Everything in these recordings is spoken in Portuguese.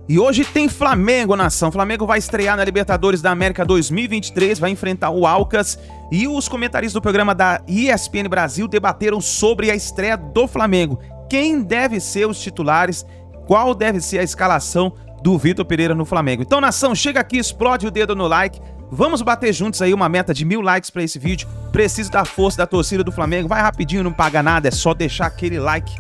E hoje tem Flamengo, nação. Flamengo vai estrear na Libertadores da América 2023, vai enfrentar o Alcas. E os comentaristas do programa da ESPN Brasil debateram sobre a estreia do Flamengo. Quem deve ser os titulares, qual deve ser a escalação do Vitor Pereira no Flamengo. Então, nação, chega aqui, explode o dedo no like. Vamos bater juntos aí uma meta de 1000 likes para esse vídeo. Preciso da força da torcida do Flamengo. Vai rapidinho, não paga nada, é só deixar aquele like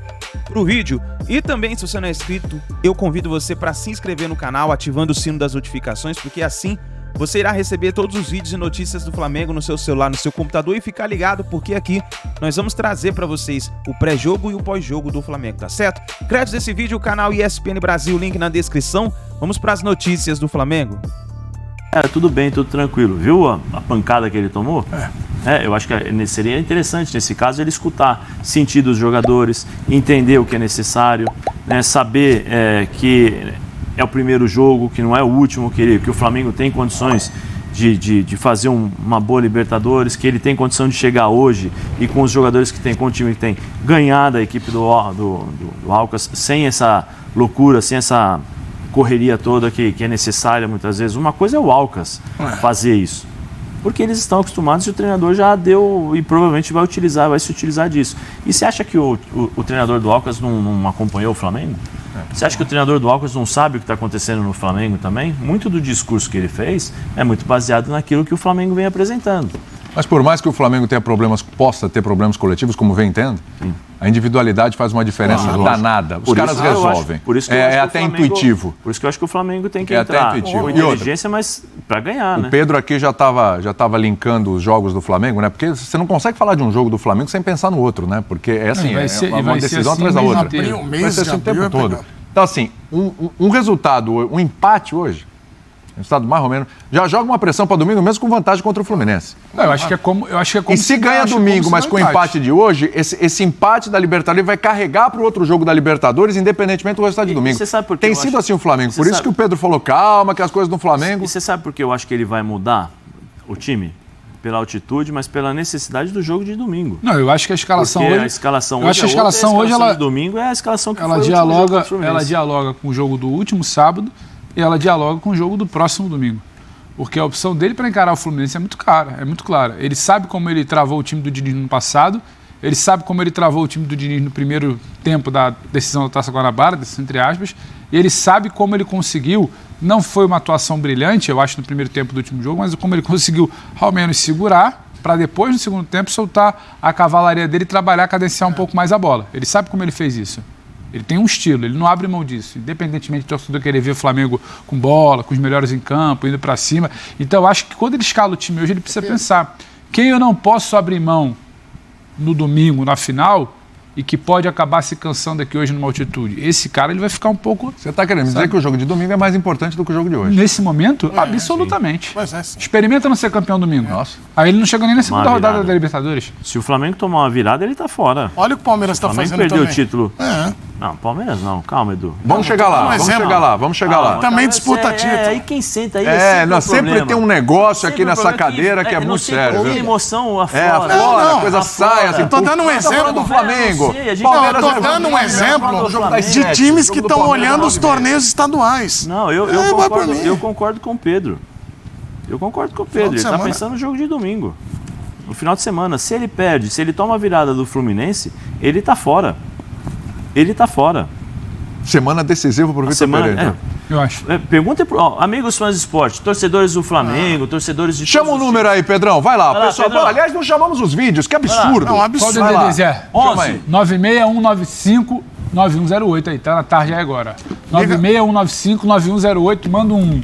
pro vídeo. E também, se você não é inscrito, eu convido você para se inscrever no canal, ativando o sino das notificações, porque assim você irá receber todos os vídeos e notícias do Flamengo no seu celular, no seu computador, e ficar ligado, porque aqui nós vamos trazer para vocês o pré-jogo e o pós-jogo do Flamengo, tá certo? Créditos desse vídeo, o canal ESPN Brasil, link na descrição. Vamos para as notícias do Flamengo. Tudo bem, tudo tranquilo. Viu a pancada que ele tomou? Eu acho que seria interessante, nesse caso, ele escutar, sentir dos jogadores, entender o que é necessário, né, saber que é o primeiro jogo, que não é o último, que o Flamengo tem condições de fazer uma boa Libertadores, que ele tem condição de chegar hoje e com os jogadores que tem, com o time que tem, ganhar da equipe do Alcas, sem essa loucura, sem essa correria toda que é necessária muitas vezes. Uma coisa é o Alcas fazer isso, porque eles estão acostumados e o treinador já deu e provavelmente vai se utilizar disso. E você acha que o treinador do Alcas não acompanhou o Flamengo? Você acha que o treinador do Alcas não sabe o que está acontecendo no Flamengo também? Muito do discurso que ele fez é muito baseado naquilo que o Flamengo vem apresentando. Mas por mais que o Flamengo tenha possa ter problemas coletivos, como vem tendo, a individualidade faz uma diferença danada. Os caras resolvem. É até intuitivo. Por isso que eu acho que o Flamengo tem que entrar com inteligência, mas para ganhar, né? O Pedro aqui já estava linkando os jogos do Flamengo, né? Porque você não consegue falar de um jogo do Flamengo sem pensar no outro, né? Porque é assim, uma decisão atrás da outra. Vai ser assim o tempo todo. Então, assim, um resultado, um empate hoje, resultado mais ou menos, já joga uma pressão para domingo, mesmo com vantagem contra o Fluminense. Eu acho que é como e se ganha domingo, mas com o empate de hoje, esse empate da Libertadores vai carregar para o outro jogo da Libertadores, independentemente do resultado de domingo. Tem sido assim o Flamengo. Por isso que o Pedro falou, calma, que as coisas do Flamengo... E você sabe por que eu acho que ele vai mudar o time? Pela altitude, mas pela necessidade do jogo de domingo. Não, eu acho que a escalação porque hoje... a escalação eu acho que a escalação hoje de domingo é a escalação que ela dialoga com o jogo do último sábado e ela dialoga com o jogo do próximo domingo. Porque a opção dele para encarar o Fluminense é muito clara. Ele sabe como ele travou o time do Diniz no passado, ele sabe como ele travou o time do Diniz no primeiro tempo da decisão da Taça Guanabara, entre aspas, e ele sabe como ele conseguiu, não foi uma atuação brilhante, eu acho, no primeiro tempo do último jogo, mas como ele conseguiu, ao menos, segurar, para depois, no segundo tempo, soltar a cavalaria dele e trabalhar, cadenciar um pouco mais a bola. Ele sabe como ele fez isso. Ele tem um estilo, ele não abre mão disso, independentemente do torcedor querer ver o Flamengo com bola, com os melhores em campo, indo para cima. Então, eu acho que quando ele escala o time hoje, ele precisa pensar, quem eu não posso abrir mão no domingo, na final, e que pode acabar se cansando aqui hoje numa altitude. Esse cara, ele vai ficar um pouco... Você está querendo dizer que o jogo de domingo é mais importante do que o jogo de hoje? Nesse momento, absolutamente. Experimenta não ser campeão domingo. Nossa. Aí ele não chega nem na segunda rodada da Libertadores. Se o Flamengo tomar uma virada, ele está fora. Olha o que o Palmeiras está fazendo também. O Flamengo perdeu o título. Não, Palmeiras não. Calma, Edu. Vamos chegar lá. Também disputa título. Aí quem senta aí sempre tem um negócio aqui nessa cadeira que é muito sério. Tem emoção afora. A coisa sai assim. Tô dando um exemplo do Flamengo. Eu tô dando um exemplo de times que estão olhando os torneios estaduais. Não, eu concordo com o Pedro. Ele está pensando no jogo de domingo. No final de semana. Se ele perde, se ele toma a virada do Fluminense, ele está fora. Semana decisiva para o Vitor Pereira. Eu acho. Pergunta para amigos fãs de esporte, torcedores do Flamengo, torcedores de... Chama o número aí, Pedrão. Vai lá, pessoal. Pedrão. Aliás, não chamamos os vídeos. Que absurdo. Não, absurdo. Qual o DDD, Zé? 11. 96195-9108 aí, tá na tarde aí agora. 96195-9108, manda um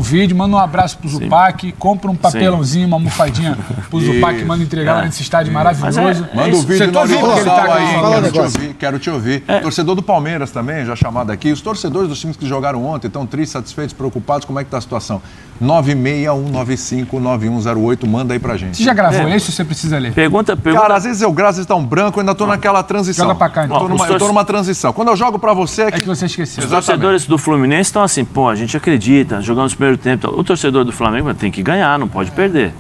vídeo, manda um abraço pro Zupac, compra um papelãozinho, uma almofadinha pro Zupac, manda entregar lá nesse estádio maravilhoso. Manda um vídeo no horizontal aí, quero te ouvir. Torcedor do Palmeiras também, já chamado aqui. Os torcedores dos times que jogaram ontem estão tristes, satisfeitos, preocupados, como é que tá a situação? 96195-9108, manda aí pra gente. Você já gravou isso ou você precisa ler? Pergunta. Cara, às vezes eu gravo, às vezes tá um branco, eu ainda tô naquela transição. Joga pra cá, então. Eu tô numa transição. Quando eu jogo pra você... É que você esqueceu. Os torcedores do Fluminense estão assim, a gente acredita, jogamos no primeiro tempo. O torcedor do Flamengo tem que ganhar, não pode perder.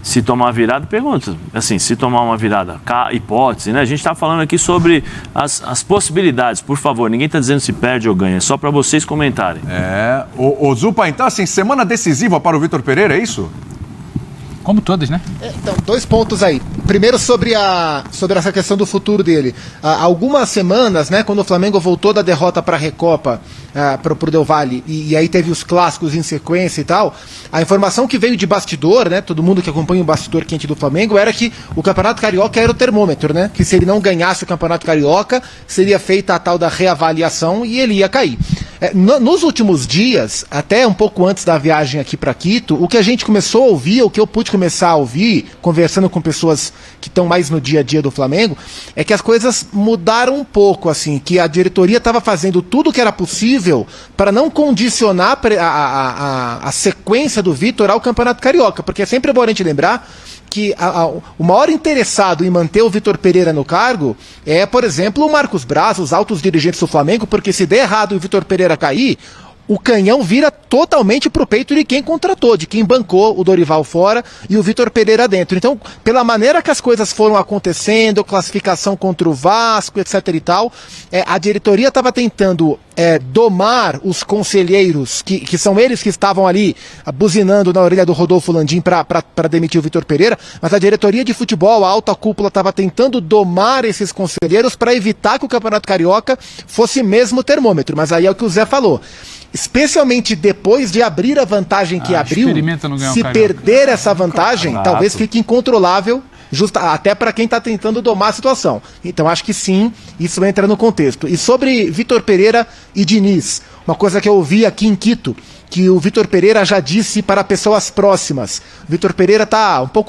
Se tomar virada, pergunta, assim, se tomar uma virada, hipótese, né? A gente está falando aqui sobre as possibilidades, por favor, ninguém está dizendo se perde ou ganha, é só para vocês comentarem. O Zupa, então, assim, semana decisiva para o Vitor Pereira, é isso? Como todas, né? Então, 2 pontos aí. Primeiro, sobre essa questão do futuro dele. Há algumas semanas, né, quando o Flamengo voltou da derrota para a Recopa, para o Del Valle, e aí teve os clássicos em sequência e tal, a informação que veio de bastidor, né, todo mundo que acompanha o bastidor quente do Flamengo, era que o Campeonato Carioca era o termômetro, né, que se ele não ganhasse o Campeonato Carioca, seria feita a tal da reavaliação e ele ia cair. Nos últimos dias, até um pouco antes da viagem aqui para Quito, o que a gente começou a ouvir, o que eu pude começar a ouvir, conversando com pessoas que estão mais no dia a dia do Flamengo, é que as coisas mudaram um pouco, assim, que a diretoria estava fazendo tudo o que era possível para não condicionar a sequência do Vitor ao Campeonato Carioca, porque é sempre bom a gente lembrar que o maior interessado em manter o Vitor Pereira no cargo é, por exemplo, o Marcos Braz, os altos dirigentes do Flamengo, porque se der errado e o Vitor Pereira cair, o canhão vira totalmente pro peito de quem contratou, de quem bancou o Dorival fora e o Vitor Pereira dentro. Então, pela maneira que as coisas foram acontecendo, classificação contra o Vasco, etc e tal, a diretoria estava tentando domar os conselheiros, que são eles que estavam ali buzinando na orelha do Rodolfo Landim para demitir o Vitor Pereira, mas a diretoria de futebol, a alta cúpula, estava tentando domar esses conselheiros para evitar que o Campeonato Carioca fosse mesmo termômetro. Mas aí é o que o Zé falou. Especialmente depois de abrir a vantagem que abriu, se perder essa vantagem, talvez fique incontrolável, até para quem está tentando domar a situação. Então acho que sim, isso entra no contexto. E sobre Vitor Pereira e Diniz, uma coisa que eu ouvi aqui em Quito, que o Vitor Pereira já disse para pessoas próximas. O Vitor Pereira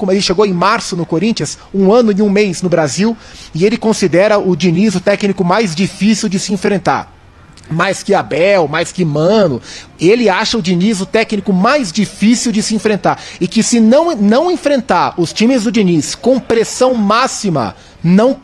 ele chegou em março no Corinthians, 1 ano e 1 mês no Brasil, e ele considera o Diniz o técnico mais difícil de se enfrentar. Mais que Abel, mais que Mano, ele acha o Diniz o técnico mais difícil de se enfrentar. E que se não enfrentar os times do Diniz com pressão máxima, não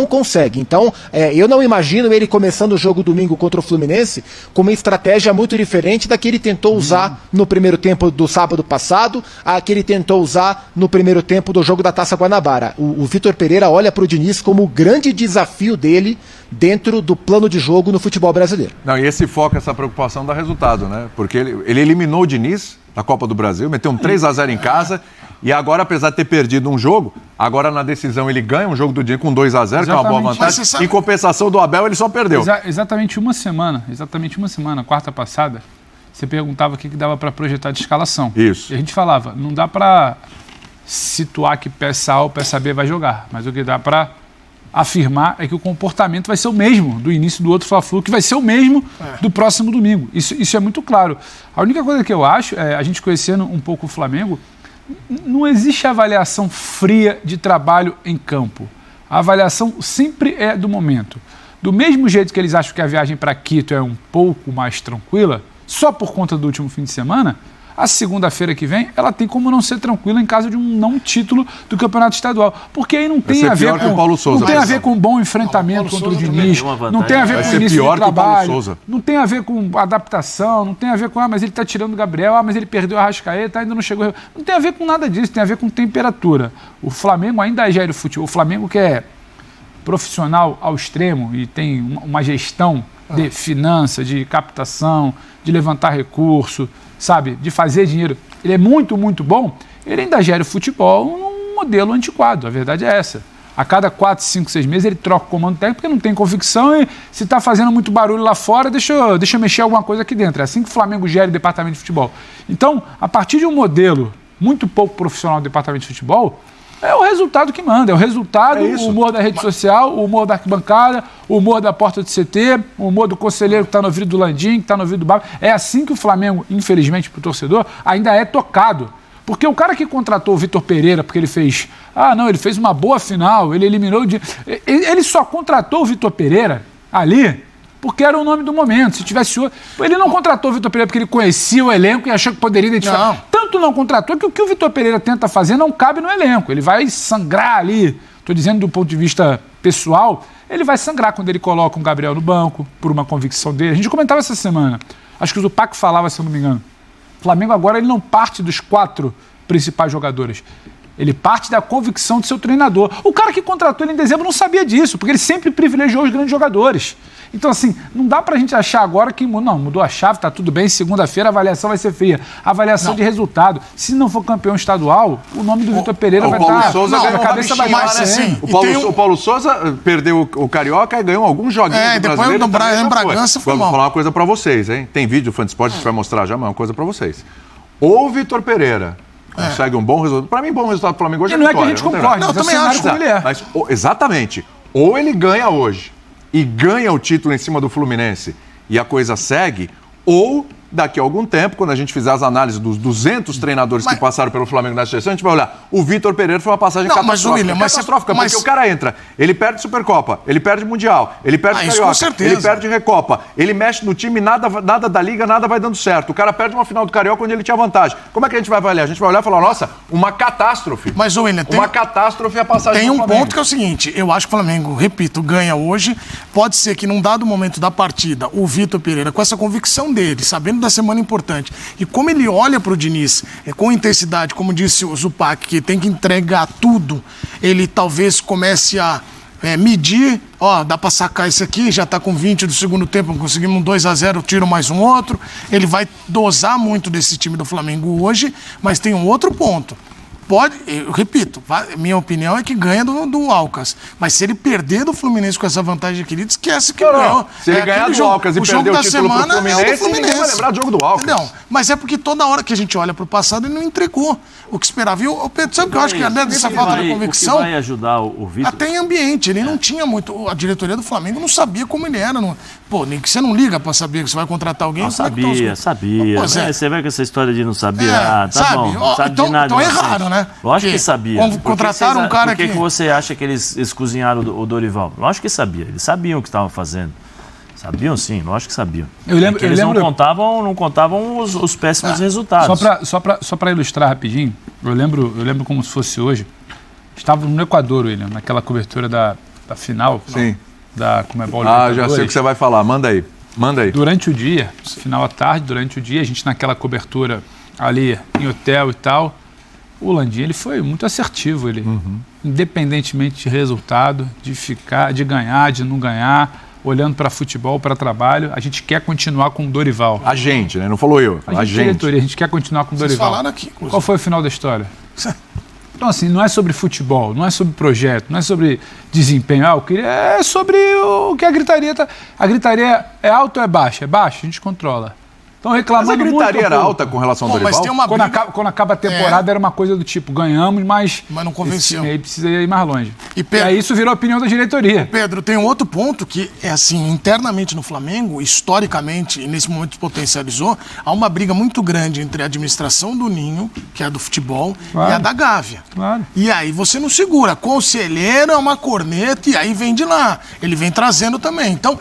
consegue. Então, eu não imagino ele começando o jogo domingo contra o Fluminense com uma estratégia muito diferente da que ele tentou usar no primeiro tempo do sábado passado, a que ele tentou usar no primeiro tempo do jogo da Taça Guanabara. O Vitor Pereira olha para o Diniz como o grande desafio dele dentro do plano de jogo no futebol brasileiro. Não, e esse foco, essa preocupação dá resultado, né? Porque ele eliminou o Diniz da Copa do Brasil, meteu um 3-0 em casa, e agora, apesar de ter perdido um jogo, agora na decisão ele ganha um jogo do Diniz com 2-0, que é uma boa vantagem. Em compensação do Abel, ele só perdeu. Exatamente uma semana, quarta passada, você perguntava o que dava para projetar de escalação. Isso. E a gente falava, não dá para situar que peça A ou peça B vai jogar, mas o que dá para afirmar é que o comportamento vai ser o mesmo do início do outro Fla-Flu, que vai ser o mesmo do próximo domingo. Isso é muito claro. A única coisa que eu acho, a gente conhecendo um pouco o Flamengo, não existe avaliação fria de trabalho em campo. A avaliação sempre é do momento. Do mesmo jeito que eles acham que a viagem para Quito é um pouco mais tranquila, só por conta do último fim de semana, a segunda-feira que vem, ela tem como não ser tranquila em caso de um não título do Campeonato Estadual. Porque aí não tem a ver com Paulo Souza, não tem a ver com um bom enfrentamento contra o Diniz, não tem a ver com início de trabalho, não tem a ver com adaptação, não tem a ver com, mas ele está tirando o Gabriel, mas ele perdeu a Arrascaeta, ainda não chegou. Não tem a ver com nada disso, tem a ver com temperatura. O Flamengo ainda gera o futebol. O Flamengo que é profissional ao extremo e tem uma gestão de finanças, de captação, de levantar recurso, sabe, de fazer dinheiro, ele é muito, muito bom, ele ainda gera o futebol num modelo antiquado, a verdade é essa. A cada 4, 5, 6 meses ele troca o comando técnico porque não tem convicção e se está fazendo muito barulho lá fora, deixa eu mexer alguma coisa aqui dentro. É assim que o Flamengo gera o departamento de futebol. Então, a partir de um modelo muito pouco profissional do departamento de futebol, é o resultado que manda, é o resultado, o humor da rede social, o humor da arquibancada, o humor da porta do CT, o humor do conselheiro que está no ouvido do Landim, que está no ouvido do Baba. É assim que o Flamengo, infelizmente para o torcedor, ainda é tocado. Porque o cara que contratou o Vitor Pereira, porque ele fez, ele fez uma boa final, ele eliminou ele só contratou o Vitor Pereira ali porque era o nome do momento. Se tivesse outro... Ele não contratou o Vitor Pereira porque ele conhecia o elenco e achou que poderia identificar. Não. Tanto não contratou que o que o Vitor Pereira tenta fazer não cabe no elenco. Ele vai sangrar ali, estou dizendo do ponto de vista pessoal, ele vai sangrar quando ele coloca um Gabriel no banco, por uma convicção dele. A gente comentava essa semana, acho que o Zupac falava, se eu não me engano, o Flamengo agora ele não parte dos 4 principais jogadores. Ele parte da convicção do seu treinador. O cara que contratou ele em dezembro não sabia disso, porque ele sempre privilegiou os grandes jogadores. Então, assim, não dá pra gente achar agora que mudou a chave, tá tudo bem, segunda-feira a avaliação vai ser fria. Avaliação de resultado. Se não for campeão estadual, o nome do Vitor Pereira vai estar... A cabeça vai mais assim. O Paulo Souza perdeu o Carioca e ganhou alguns joguinhos do Brasileiro. Depois do Bragança foi mal. Vou falar uma coisa pra vocês, hein? Tem vídeo do Fã de Esporte, a gente vai mostrar já, mas uma coisa pra vocês. Ou o Vitor Pereira consegue um bom resultado. Pra mim, bom resultado do Flamengo hoje é vitória. Não é que a gente concorda, eu também acho como ele é. Mas, exatamente. Ou ele ganha hoje e ganha o título em cima do Fluminense e a coisa segue, ou daqui a algum tempo, quando a gente fizer as análises dos 200 treinadores que passaram pelo Flamengo nessa seleção, a gente vai olhar, o Vitor Pereira foi uma passagem catastrófica. Porque o cara entra, ele perde Supercopa, ele perde Mundial, ele perde Carioca, ele perde Recopa, ele mexe no time, nada da Liga, nada vai dando certo. O cara perde uma final do Carioca onde ele tinha vantagem. Como é que a gente vai avaliar? A gente vai olhar e falar, nossa, uma catástrofe. Mas, William, uma catástrofe a passagem do Flamengo. Tem um ponto que é o seguinte, eu acho que o Flamengo, repito, ganha hoje, pode ser que num dado momento da partida, o Vitor Pereira, com essa convicção dele, sabendo da semana importante, e como ele olha para o Diniz com intensidade, como disse o Zupac, que tem que entregar tudo, ele talvez comece a medir, dá para sacar isso aqui, já está com 20 do segundo tempo, conseguimos um 2-0, tiro mais um outro. Ele vai dosar muito desse time do Flamengo hoje, mas tem um outro ponto. Eu repito, minha opinião é que ganha do Alcas. Mas se ele perder do Fluminense com essa vantagem aqui, ele esquece que ganhou. Se ele ganhar do Alcas e perder o título pro Fluminense, ninguém vai lembrar do jogo do Alcas. Entendeu? Mas é porque toda hora que a gente olha pro passado, ele não entregou o que esperava. E o Pedro, sabe o que eu acho que dessa falta de convicção? O que vai ajudar o Vitor? Até em ambiente. Ele não tinha muito... A diretoria do Flamengo não sabia como ele era. Nem que você não liga pra saber que você vai contratar alguém. Não sabia. Você vai com essa história de não saber. Tá bom. Não sabe de nada. Então é raro, né? Lógico que sabia. Contrataram um cara que... Por que você acha que eles cozinharam o Dorival? Lógico que sabia. Eles sabiam o que estavam fazendo. Sabiam sim, lógico que sabiam. Eles não contavam os péssimos resultados. Só para ilustrar rapidinho, eu lembro como se fosse hoje. Estávamos no Equador, William, naquela cobertura da final. Sim. Da Comebol. Já sei o que você vai falar. Manda aí. Durante o dia, final à tarde, durante o dia, a gente naquela cobertura ali em hotel e tal. O Landim, ele foi muito assertivo, independentemente de resultado, de ganhar, de não ganhar, olhando para futebol, para trabalho, a gente quer continuar com o Dorival. A gente, né? Não falou eu. A gente. Diretoria, a gente quer continuar com o Dorival. Falaram aqui, qual foi o final da história? Então, assim, não é sobre futebol, não é sobre projeto, não é sobre desempenho. É sobre o que a gritaria tá. A gritaria é alta ou é baixa? É baixa, a gente controla. Estão reclamando muito. Mas a gritaria era alta com relação ao Dorival? Mas tem uma quando acaba a temporada era uma coisa do tipo, ganhamos, mas não convenceu. Aí precisa ir mais longe. E Pedro, aí isso virou a opinião da diretoria. Pedro, tem um outro ponto que é assim, internamente no Flamengo, historicamente, e nesse momento se potencializou, há uma briga muito grande entre a administração do Ninho, que é a do futebol, e a da Gávea. Claro. E aí você não segura. Conselheiro é uma corneta e aí vem de lá. Ele vem trazendo também. Então,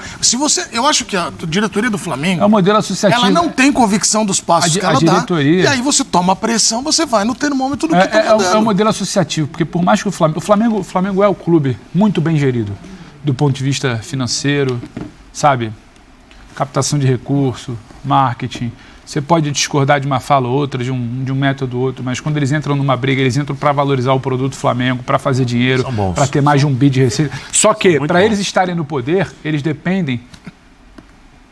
eu acho que a diretoria do Flamengo... É um modelo associativo. Ela não tem convicção dos passos que ela dá. E aí você toma a pressão, você vai no termômetro do que está mandando. É um modelo associativo, porque por mais que o Flamengo é o clube muito bem gerido, do ponto de vista financeiro, sabe? Captação de recurso, marketing. Você pode discordar de uma fala ou outra, de um método ou outro, mas quando eles entram numa briga, eles entram para valorizar o produto Flamengo, para fazer dinheiro, para ter mais de um bi de receita. Só que, para eles estarem no poder, eles dependem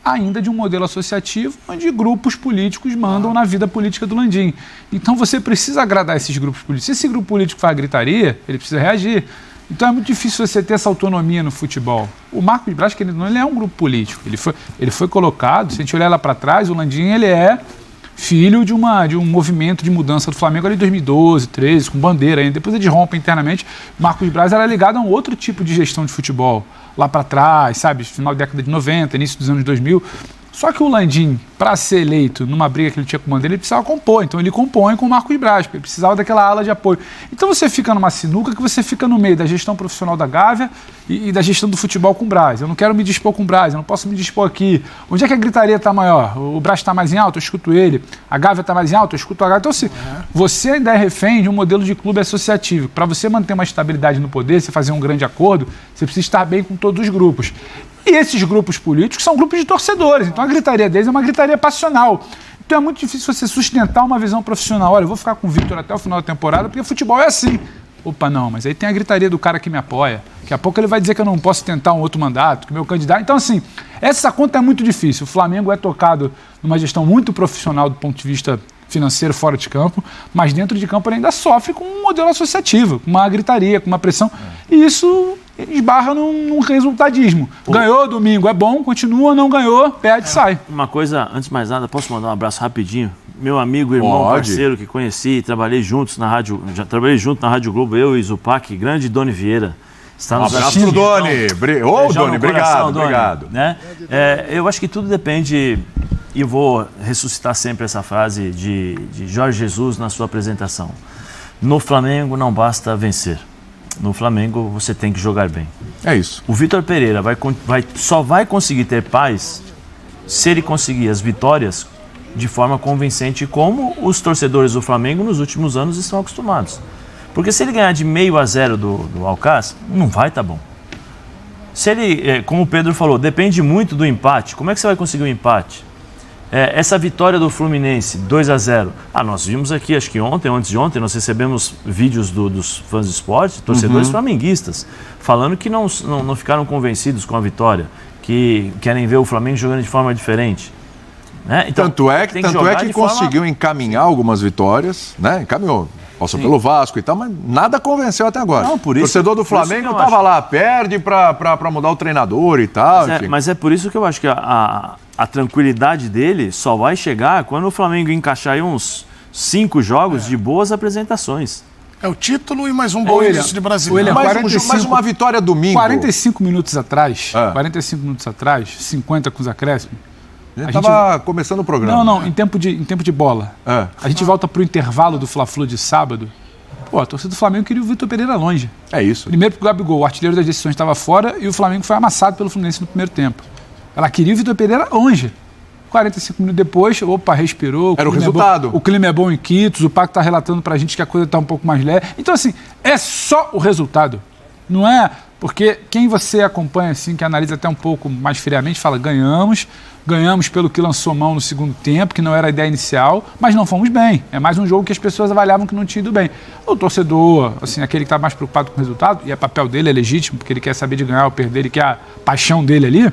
ainda de um modelo associativo onde grupos políticos mandam na vida política do Landim. Então você precisa agradar esses grupos políticos. Se esse grupo político faz gritaria, ele precisa reagir. Então é muito difícil você ter essa autonomia no futebol. O Marcos Braz, ele é um grupo político. Ele foi colocado, se a gente olhar lá para trás, o Landim ele é filho de um movimento de mudança do Flamengo ali em 2012, 2013, com bandeira ainda. Depois ele rompe internamente. O Marcos Braz era ligado a um outro tipo de gestão de futebol. Lá para trás, sabe, final da década de 90, início dos anos 2000. Só que o Landim, para ser eleito numa briga que ele tinha com o Bandeira, ele precisava compor. Então ele compõe com o Marcos Braz, porque ele precisava daquela ala de apoio. Então você fica numa sinuca que você fica no meio da gestão profissional da Gávea e da gestão do futebol com o Braz. Eu não quero me dispor com o Braz, eu não posso me dispor aqui. Onde é que a gritaria está maior? O Braz está mais em alto, eu escuto ele. A Gávea está mais em alto, eu escuto a Gávea. Então, assim, você ainda é refém de um modelo de clube associativo. Para você manter uma estabilidade no poder, você fazer um grande acordo, você precisa estar bem com todos os grupos. E esses grupos políticos são grupos de torcedores. Então a gritaria deles é uma gritaria passional. Então é muito difícil você sustentar uma visão profissional. Olha, eu vou ficar com o Vitor até o final da temporada, porque futebol é assim. Opa, não, mas aí tem a gritaria do cara que me apoia. Daqui a pouco ele vai dizer que eu não posso tentar um outro mandato, que meu candidato... Então, assim, essa conta é muito difícil. O Flamengo é tocado numa gestão muito profissional do ponto de vista financeiro fora de campo, mas dentro de campo ele ainda sofre com um modelo associativo, com uma gritaria, com uma pressão. E isso esbarra num resultadismo. Ganhou domingo, é bom, continua, não ganhou, perde, sai. Uma coisa, antes de mais nada, posso mandar um abraço rapidinho? Meu amigo, irmão, parceiro que conheci, trabalhei juntos na rádio, já trabalhei junto na Rádio Globo, eu e Zupac, grande Doni Vieira. Está nos abraço pro Doni. Doni, obrigado. Né? Eu acho que tudo depende, e vou ressuscitar sempre essa frase de Jorge Jesus na sua apresentação. No Flamengo não basta vencer. No Flamengo você tem que jogar bem. É isso. O Vitor Pereira só vai conseguir ter paz se ele conseguir as vitórias de forma convincente, como os torcedores do Flamengo nos últimos anos estão acostumados. Porque se ele ganhar de 0-0 do Alcácer, não vai estar bom. Se ele, como o Pedro falou, depende muito do empate. Como é que você vai conseguir um empate? Essa vitória do Fluminense, 2-0. Nós vimos aqui, acho que ontem, antes de ontem, nós recebemos vídeos dos fãs de esporte, torcedores flamenguistas, falando que não ficaram convencidos com a vitória, que querem ver o Flamengo jogando de forma diferente. Então, tanto é que conseguiu encaminhar algumas vitórias, né? Encaminhou. Passou pelo Vasco e tal, mas nada convenceu até agora. Não, por isso, o torcedor do Flamengo estava lá, perde para mudar o treinador e tal. Mas é por isso que eu acho que a tranquilidade dele só vai chegar quando o Flamengo encaixar aí uns 5 jogos de boas apresentações. É o título e mais um bom início de brasileiro. Mais uma vitória domingo. 45 minutos atrás, 50 com os acréscimos. A gente estava começando o programa. Não, em tempo de bola. A gente volta para o intervalo do Fla-Flu de sábado. A torcida do Flamengo queria o Vitor Pereira longe. É isso. Primeiro porque o Gabigol, o artilheiro das decisões, estava fora e o Flamengo foi amassado pelo Fluminense no primeiro tempo. Ela queria o Vitor Pereira longe. 45 minutos depois, respirou. Era o resultado. O clima é bom em Quitos, o Paco está relatando para a gente que a coisa está um pouco mais leve. Então, assim, é só o resultado. Não é... Porque quem você acompanha, assim, que analisa até um pouco mais friamente, fala, ganhamos pelo que lançou mão no segundo tempo, que não era a ideia inicial, mas não fomos bem. É mais um jogo que as pessoas avaliavam que não tinha ido bem. O torcedor, assim, aquele que está mais preocupado com o resultado, e é papel dele, é legítimo, porque ele quer saber de ganhar ou perder, ele quer a paixão dele ali,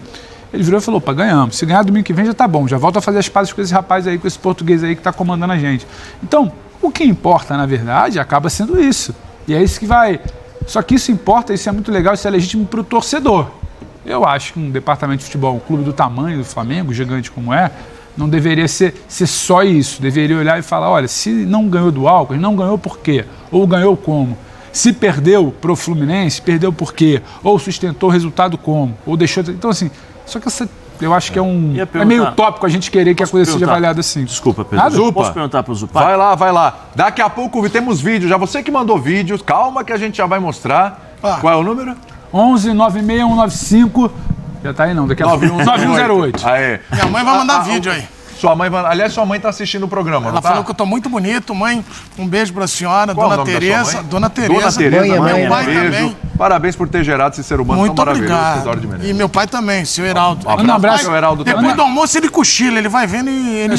ele virou e falou, ganhamos. Se ganhar domingo que vem já tá bom, já volta a fazer as pazes com esse rapaz aí, com esse português aí que está comandando a gente. Então, o que importa, na verdade, acaba sendo isso. E é isso que vai... Só que isso importa, isso é muito legal, isso é legítimo para o torcedor. Eu acho que um departamento de futebol, um clube do tamanho do Flamengo, gigante como é, não deveria ser só isso. Deveria olhar e falar, olha, se não ganhou do Alcas, não ganhou por quê? Ou ganhou como? Se perdeu para o Fluminense, perdeu por quê? Ou sustentou o resultado como? Ou deixou... Então, assim, só que eu acho que é meio utópico a gente querer que a coisa seja avaliada assim. Desculpa, Pedro. Zupa, posso perguntar para o Zupac? Vai lá. Daqui a pouco temos vídeos. Já você que mandou vídeos, calma que a gente já vai mostrar. Qual é o número? 11 96195. Já tá aí não, daqui a pouco. 9108. Aê. Minha mãe vai mandar vídeo aí. Sua mãe tá assistindo o programa, Ela falou que eu tô muito bonito, mãe. Um beijo pra senhora, Qual Dona Tereza. Dona Tereza, meu pai também. Parabéns por ter gerado esse ser humano muito tão maravilhoso. Obrigado. E meu pai também, seu Heraldo. Um abraço, seu Heraldo. Depois do almoço ele cochila, ele vai vendo e ele...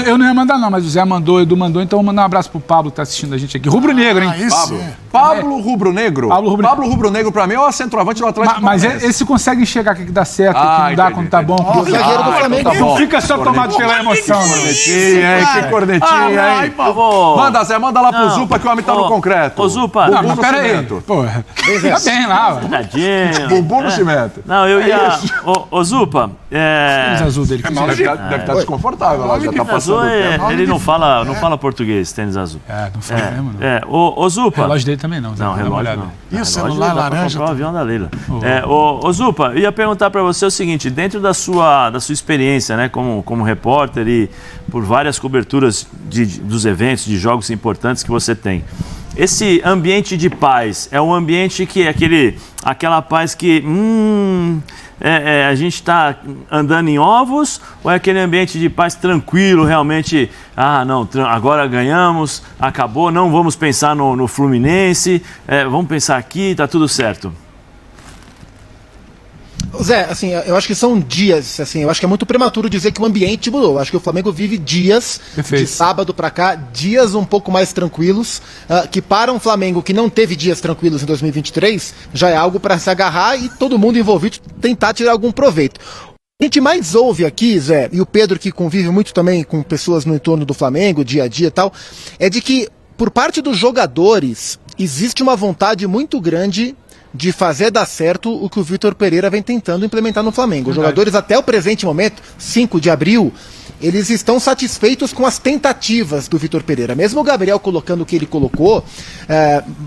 Eu não ia mandar não, mas o Zé mandou, o Edu mandou, então eu vou mandar um abraço pro Pablo que tá assistindo a gente aqui. Rubro Negro, hein? Pablo Rubro Negro? Pablo Rubro Negro pra mim é o centroavante do Atlético. Mas esse consegue enxergar que dá certo, que não dá quando tá bom. O zagueiro do Flamengo. Não fica só tomado pela emoção. Cornetinha, hein? Que cornetinha, hein? Manda, Zé, manda lá pro Zupa que o homem tá no concreto. Ô, Zupa. Não, mas pera aí. Porra. Tá bem lá. Tadinho. Bumbum no cimento. Não, eu ia... Ô, Zupa. Tênis azul dele. Deve estar desconfortável lá, já tá passando o tempo. Ele não fala português, tênis azul. Não fala mesmo, não. Ô, Zupa. O relógio dele também não. Não, relógio não. E o celular laranja? O avião da Leila. Ô, Zupa, eu ia perguntar pra você o seguinte, dentro da sua experiência, né, como repórter e por várias coberturas dos eventos, de jogos importantes que você tem, esse ambiente de paz é um ambiente que é aquela paz que a gente está andando em ovos, ou é aquele ambiente de paz tranquilo, realmente, agora ganhamos, acabou, não vamos pensar no Fluminense, vamos pensar aqui, está tudo certo? Zé, assim, eu acho que são dias, assim, eu acho que é muito prematuro dizer que o ambiente mudou. Eu acho que o Flamengo vive dias, de sábado pra cá, dias um pouco mais tranquilos, que para um Flamengo que não teve dias tranquilos em 2023, já é algo para se agarrar e todo mundo envolvido tentar tirar algum proveito. A gente mais ouve aqui, Zé, e o Pedro que convive muito também com pessoas no entorno do Flamengo, dia a dia e tal, é de que por parte dos jogadores existe uma vontade muito grande de fazer dar certo o que o Vitor Pereira vem tentando implementar no Flamengo. Os jogadores até o presente momento, 5 de abril, eles estão satisfeitos com as tentativas do Vitor Pereira. Mesmo o Gabriel colocando o que ele colocou,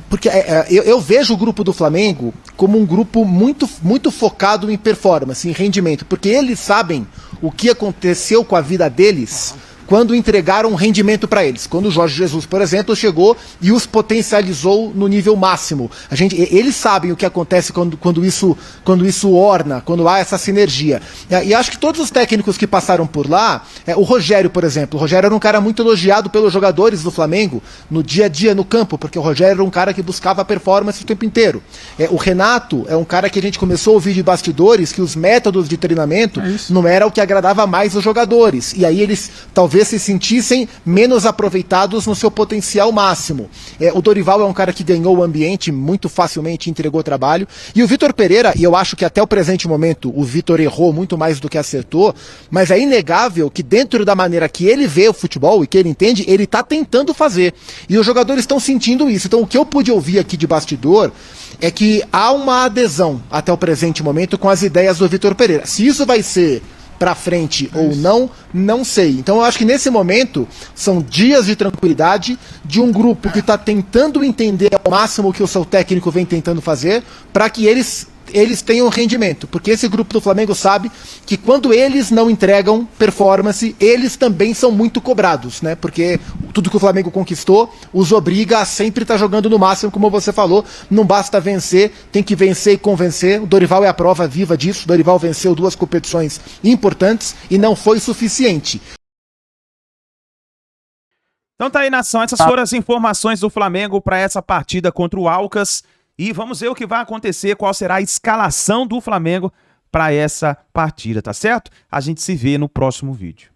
porque eu vejo o grupo do Flamengo como um grupo muito focado em performance, em rendimento, porque eles sabem o que aconteceu com a vida deles quando entregaram um rendimento para eles. Quando o Jorge Jesus, por exemplo, chegou e os potencializou no nível máximo. Eles sabem o que acontece quando isso orna, quando há essa sinergia. E acho que todos os técnicos que passaram por lá, o Rogério, por exemplo, o Rogério era um cara muito elogiado pelos jogadores do Flamengo no dia a dia no campo, porque o Rogério era um cara que buscava performance o tempo inteiro. O Renato é um cara que a gente começou a ouvir de bastidores que os métodos de treinamento não era o que agradava mais os jogadores. E aí eles talvez se sentissem menos aproveitados no seu potencial máximo. O Dorival é um cara que ganhou o ambiente muito facilmente, entregou trabalho. E o Vitor Pereira, e eu acho que até o presente momento o Vitor errou muito mais do que acertou, mas é inegável que dentro da maneira que ele vê o futebol e que ele entende, ele está tentando fazer. E os jogadores estão sentindo isso. Então o que eu pude ouvir aqui de bastidor é que há uma adesão até o presente momento com as ideias do Vitor Pereira. Se isso vai ser para frente ou não sei. Então eu acho que nesse momento são dias de tranquilidade de um grupo que está tentando entender ao máximo o que o seu técnico vem tentando fazer para que eles tenham rendimento, porque esse grupo do Flamengo sabe que quando eles não entregam performance, eles também são muito cobrados, né? Porque tudo que o Flamengo conquistou os obriga a sempre estar jogando no máximo, como você falou, não basta vencer, tem que vencer e convencer. O Dorival é a prova viva disso. O Dorival venceu 2 competições importantes e não foi suficiente. Então tá aí, nação, essas foram as informações do Flamengo para essa partida contra o Alcas. E vamos ver o que vai acontecer, qual será a escalação do Flamengo para essa partida, tá certo? A gente se vê no próximo vídeo.